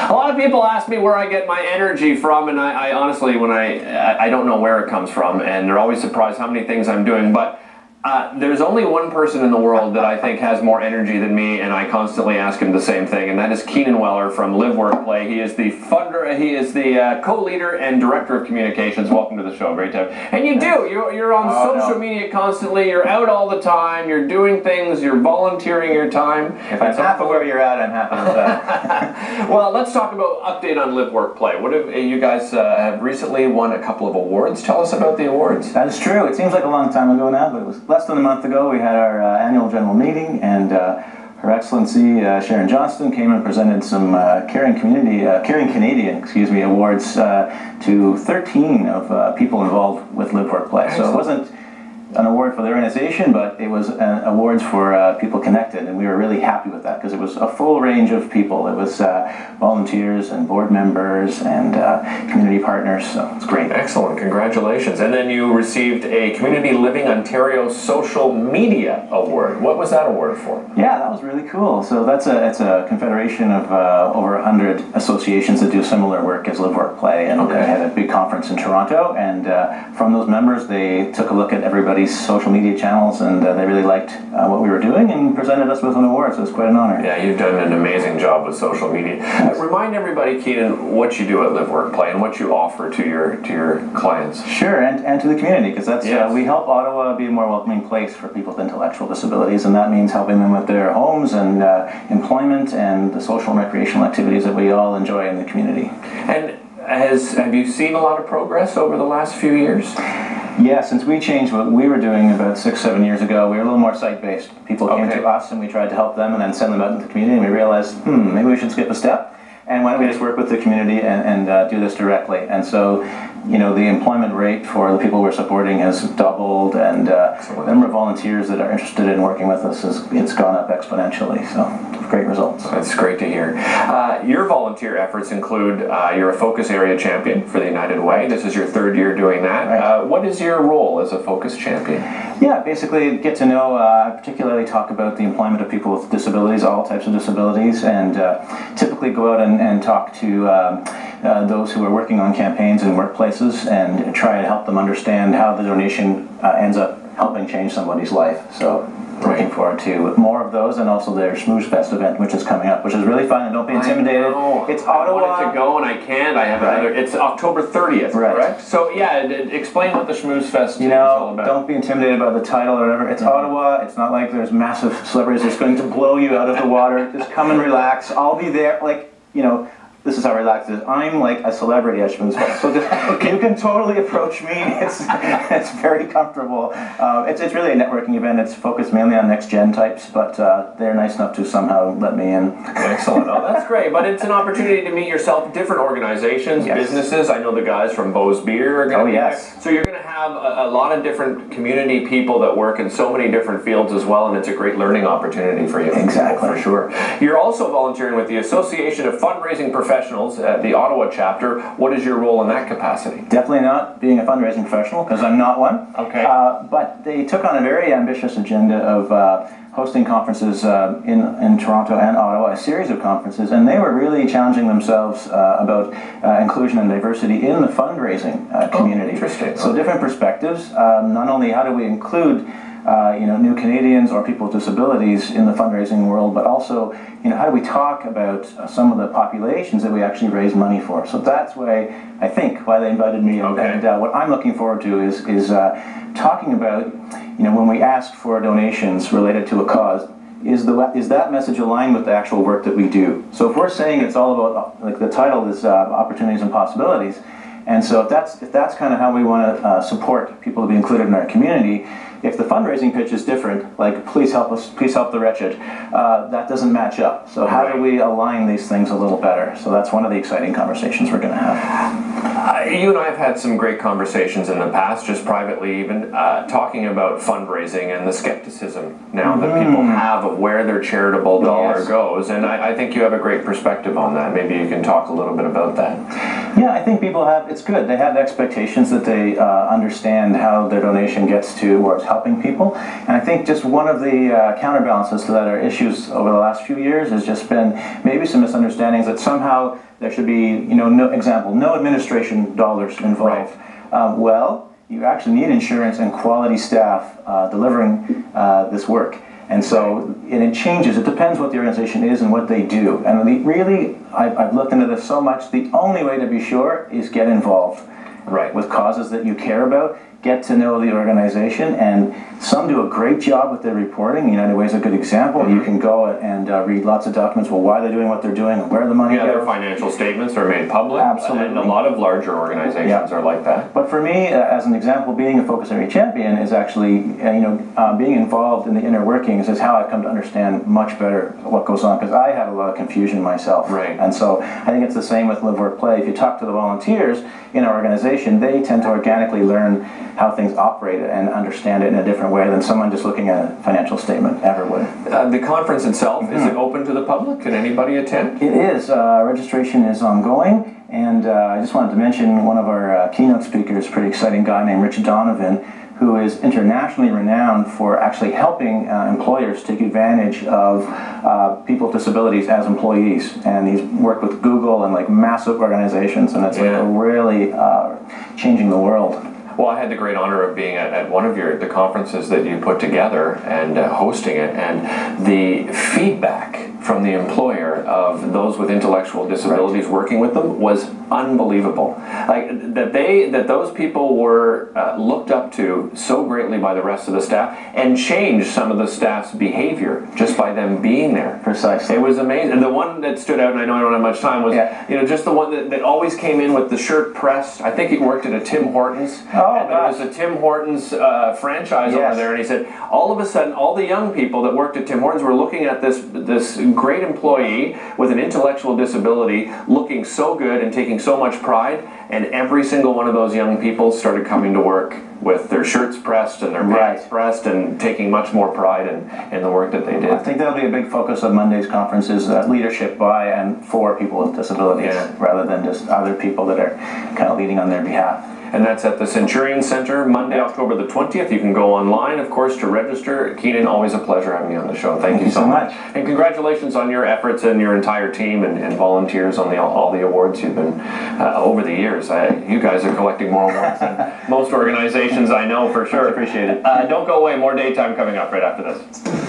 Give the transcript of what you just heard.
A lot of people ask me where I get my energy from, and I honestly, I don't know where it comes from, and they're always surprised how many things I'm doing, but there's only one person in the world that I think has more energy than me, and I constantly ask him the same thing, and that is Keenan Wellar from LiveWorkPlay. He is the co-leader and director of communications. Welcome to the show. Great to have. And you're on social media constantly. You're out all the time. You're doing things. You're volunteering your time. If I'm half of where you're at, I'm happy with that. Well, let's talk about update on LiveWorkPlay. What have you guys have recently won a couple of awards? Tell us about the awards. That is true. It seems like a long time ago now, but it was less than a month ago. We had our annual general meeting, and Her Excellency Sharon Johnston came and presented some Caring Canadian awards to 13 of people involved with LiveWorkPlay. So it wasn't an award for the organization, but it was awards for people connected, and we were really happy with that because it was a full range of people. It was volunteers and board members and community partners, so it's great. Excellent, congratulations. And then you received a Community Living Ontario Social Media Award. What was that award for? Yeah, that was really cool. So it's a confederation of over 100 associations that do similar work as LiveWorkPlay, and they had a big conference in Toronto, and from those members they took a look at everybody's social media channels, and they really liked what we were doing and presented us with an award, so it's quite an honor. Yeah, you've done an amazing job with social media. Remind everybody, Keenan, what you do at LiveWorkPlay and what you offer to your clients. Sure, and to the community, because that's we help Ottawa be a more welcoming place for people with intellectual disabilities, and that means helping them with their homes and employment and the social and recreational activities that we all enjoy in the community. And have you seen a lot of progress over the last few years? Yeah, since we changed what we were doing about 6-7 years ago, we were a little more site-based. People came to us and we tried to help them and then send them out into the community, and we realized, maybe we should skip a step. And why don't we just work with the community and do this directly? And so, the employment rate for the people we're supporting has doubled, and the number of volunteers that are interested in working with us it's gone up exponentially. So, great results. That's great to hear. Your volunteer efforts include you're a focus area champion for the United Way. This is your 3rd year doing that. Right. What is your role as a focus champion? Yeah, basically get to know, particularly talk about the employment of people with disabilities, all types of disabilities, and typically go out and talk to those who are working on campaigns in workplaces and try to help them understand how the donation ends up helping change somebody's life. So looking forward to more of those, and also their Schmooze Fest event, which is coming up, which is really fun, and don't be intimidated. It's Ottawa. I wanted to go and I can't. I have another. It's October 30th, correct? So yeah, explain what the Schmooze Fest is all about. Don't be intimidated by the title or whatever. It's Ottawa. It's not like there's massive celebrities that's going to blow you out of the water. Just come and relax. I'll be there. This is how relaxed it is. I'm like a celebrity at Schmooze Fest, so you can totally approach me. It's very comfortable. It's really a networking event. It's focused mainly on next-gen types, but they're nice enough to somehow let me in. Excellent. Oh, that's great. But it's an opportunity to meet yourself, different organizations, businesses. I know the guys from Bo's Beer are going to be there. So you're going to have a lot of different community people that work in so many different fields as well, and it's a great learning opportunity for you. Exactly. For sure. You're also volunteering with the Association of Fundraising Professionals at the Ottawa chapter. What is your role in that capacity? Definitely not being a fundraising professional, because I'm not one. Okay. But they took on a very ambitious agenda of hosting conferences in Toronto and Ottawa, a series of conferences, and they were really challenging themselves about inclusion and diversity in the fundraising community. Interesting. So different perspectives. Not only how do we include new Canadians or people with disabilities in the fundraising world, but also, how do we talk about some of the populations that we actually raise money for? So that's why they invited me, and what I'm looking forward to is talking about, when we ask for donations related to a cause, is that message aligned with the actual work that we do? So if we're saying it's all about, like the title is opportunities and possibilities, and so if that's kind of how we want to support people to be included in our community, if the fundraising pitch is different, like please help us, please help the wretched, that doesn't match up. So how do we align these things a little better? So that's one of the exciting conversations we're going to have. You and I have had some great conversations in the past, just privately even, talking about fundraising and the skepticism now that people have of where their charitable dollar goes. And I think you have a great perspective on that. Maybe you can talk a little bit about that. Yeah, I think people have, it's good. They have expectations that they understand how their donation gets towards helping people. And I think just one of the counterbalances to that are issues over the last few years has just been maybe some misunderstandings that somehow there should be, no administration dollars involved. Right. Well, you actually need insurance and quality staff delivering this work. And so, it changes. It depends what the organization is and what they do. And really, I've looked into this so much, the only way to be sure is get involved. Right. With causes that you care about, get to know the organization, and some do a great job with their reporting. United Way is a good example. Mm-hmm. You can go and read lots of documents, why they're doing what they're doing, and where the money goes. Their financial statements are made public. Absolutely. And a lot of larger organizations are like that. But for me, as an example, being a focus area champion is actually, being involved in the inner workings is how I've come to understand much better what goes on, because I had a lot of confusion myself. Right. And so I think it's the same with LiveWorkPlay. If you talk to the volunteers in our organization, they tend to organically learn how things operate and understand it in a different way than someone just looking at a financial statement ever would. The conference itself, is it open to the public? Can anybody attend? It is. Registration is ongoing, and I just wanted to mention one of our keynote speakers, a pretty exciting guy named Rich Donovan, who is internationally renowned for actually helping employers take advantage of people with disabilities as employees. And he's worked with Google and massive organizations, and it's really changing the world. Well, I had the great honor of being at one of the conferences that you put together and hosting it, and the feedback from the employer of those with intellectual disabilities working with them was unbelievable. That those people were looked up to so greatly by the rest of the staff, and changed some of the staff's behavior just by them being there. Precisely. It was amazing. And the one that stood out, and I know I don't have much time, was just the one that always came in with the shirt pressed. I think he worked at a Tim Hortons. And there was a Tim Hortons franchise over there, and he said all of a sudden all the young people that worked at Tim Hortons were looking at this great employee with an intellectual disability looking so good and taking so much pride, and every single one of those young people started coming to work with their shirts pressed and their pants pressed and taking much more pride in the work that they did. I think that'll be a big focus of Monday's conference, is leadership by and for people with disabilities, rather than just other people that are kind of leading on their behalf. And that's at the Centurion Center, Monday, October the 20th. You can go online, of course, to register. Keenan, always a pleasure having you on the show. Thank you so much. And congratulations on your efforts and your entire team and volunteers on all the awards you've been over the years. You guys are collecting more awards than most organizations I know, for sure. Much appreciated. Don't go away. More daytime coming up right after this.